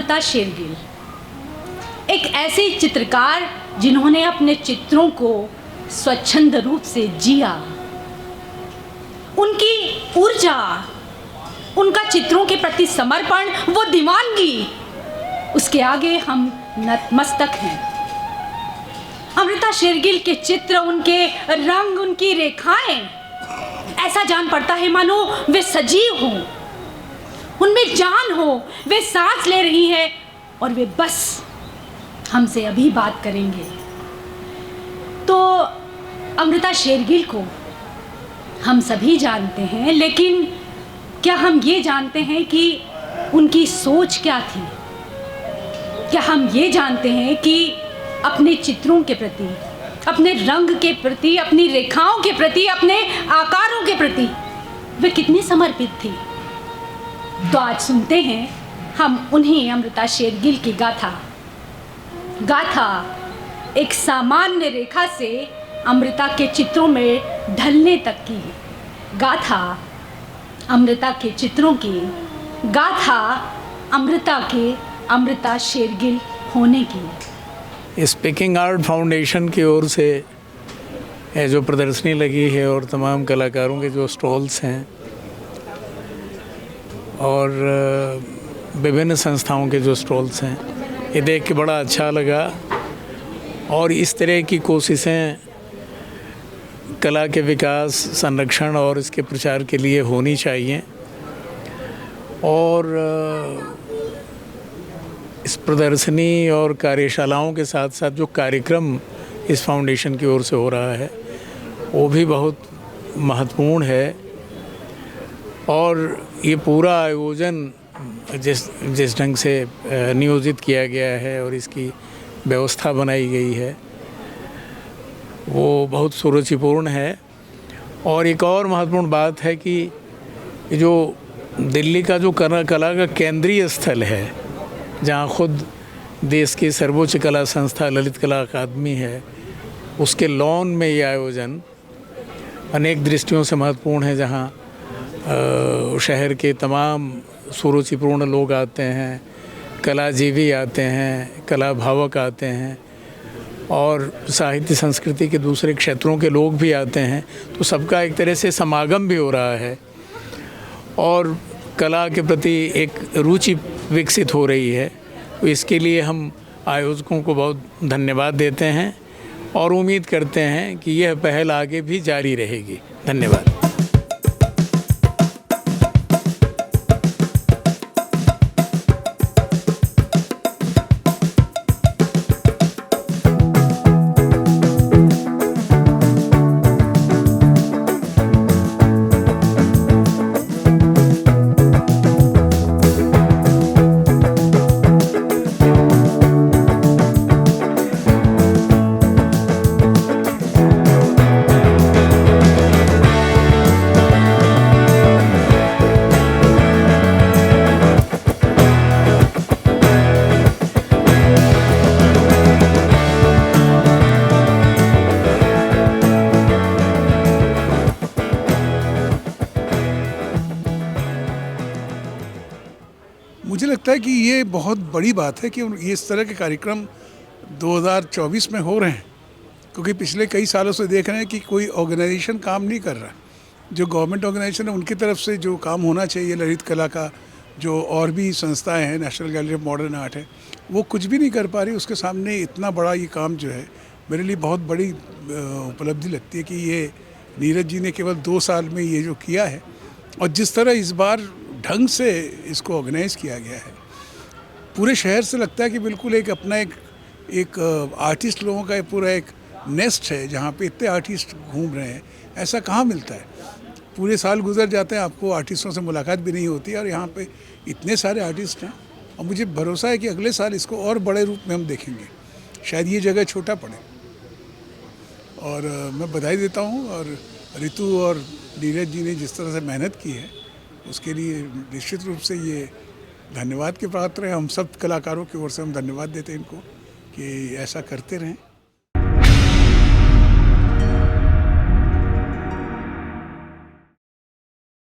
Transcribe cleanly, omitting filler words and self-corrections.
अमृता शेरगिल एक ऐसे चित्रकार जिन्होंने अपने चित्रों को स्वच्छंद रूप से जिया। उनकी ऊर्जा, उनका चित्रों के प्रति समर्पण, वो दीवानगी, उसके आगे हम नतमस्तक हैं। अमृता शेरगिल के चित्र, उनके रंग, उनकी रेखाएं, ऐसा जान पड़ता है मानो वे सजीव हों, उनमें जान हो, वे सांस ले रही हैं और वे बस हमसे अभी बात करेंगे। तो अमृता शेरगिल को हम सभी जानते हैं, लेकिन क्या हम ये जानते हैं कि उनकी सोच क्या थी? क्या हम ये जानते हैं कि अपने चित्रों के प्रति, अपने रंग के प्रति, अपनी रेखाओं के प्रति, अपने आकारों के प्रति वे कितनी समर्पित थी? तो आज सुनते हैं हम उन्हीं अमृता शेरगिल की गाथा एक सामान्य रेखा से अमृता के चित्रों में ढलने तक की गाथा, अमृता के चित्रों की गाथा, अमृता के अमृता शेरगिल होने की। स्पीकिंग आर्ट फाउंडेशन की ओर से ये जो प्रदर्शनी लगी है और तमाम कलाकारों के जो स्टॉल्स हैं और विभिन्न संस्थाओं के जो स्टॉल्स हैं, ये देख के बड़ा अच्छा लगा। और इस तरह की कोशिशें कला के विकास, संरक्षण और इसके प्रचार के लिए होनी चाहिए। और इस प्रदर्शनी और कार्यशालाओं के साथ साथ जो कार्यक्रम इस फाउंडेशन की ओर से हो रहा है वो भी बहुत महत्वपूर्ण है। और ये पूरा आयोजन जिस ढंग से नियोजित किया गया है और इसकी व्यवस्था बनाई गई है वो बहुत सुरुचिपूर्ण है। और एक और महत्वपूर्ण बात है कि जो दिल्ली का जो कला का केंद्रीय स्थल है, जहाँ खुद देश की सर्वोच्च कला संस्था ललित कला अकादमी है, उसके लॉन में ये आयोजन अनेक दृष्टियों से महत्वपूर्ण है, जहाँ शहर के तमाम सुरुचिपूर्ण लोग आते हैं, कलाजीवी आते हैं, कला भावक आते हैं और साहित्य संस्कृति के दूसरे क्षेत्रों के लोग भी आते हैं। तो सबका एक तरह से समागम भी हो रहा है और कला के प्रति एक रुचि विकसित हो रही है। तो इसके लिए हम आयोजकों को बहुत धन्यवाद देते हैं और उम्मीद करते हैं कि यह पहल आगे भी जारी रहेगी। धन्यवाद। मुझे लगता है कि ये बहुत बड़ी बात है कि ये इस तरह के कार्यक्रम 2024 में हो रहे हैं, क्योंकि पिछले कई सालों से देख रहे हैं कि कोई ऑर्गेनाइजेशन काम नहीं कर रहा। जो गवर्नमेंट ऑर्गेनाइजेशन है उनकी तरफ से जो काम होना चाहिए ललित कला का, जो और भी संस्थाएं हैं, national gallery of modern art है, वो कुछ भी नहीं कर पा रही। उसके सामने इतना बड़ा ये काम जो है मेरे लिए बहुत बड़ी उपलब्धि लगती है कि ये नीरज जी ने केवल 2 साल में ये जो किया है और जिस तरह इस बार ढंग से इसको ऑर्गेनाइज़ किया गया है, पूरे शहर से लगता है कि बिल्कुल एक अपना एक आर्टिस्ट लोगों का पूरा एक नेस्ट है जहाँ पे इतने आर्टिस्ट घूम रहे हैं। ऐसा कहाँ मिलता है? पूरे साल गुजर जाते हैं, आपको आर्टिस्टों से मुलाकात भी नहीं होती है और यहाँ पे इतने सारे आर्टिस्ट हैं और मुझे भरोसा है कि अगले साल इसको और बड़े रूप में हम देखेंगे। शायद ये जगह छोटा पड़े और मैं बधाई देता हूँ। और रितु और नीरज जी ने जिस तरह से मेहनत की है उसके लिए निश्चित रूप से ये धन्यवाद के पात्र हैं। हम सब कलाकारों की ओर से हम धन्यवाद देते हैं इनको कि ऐसा करते रहें।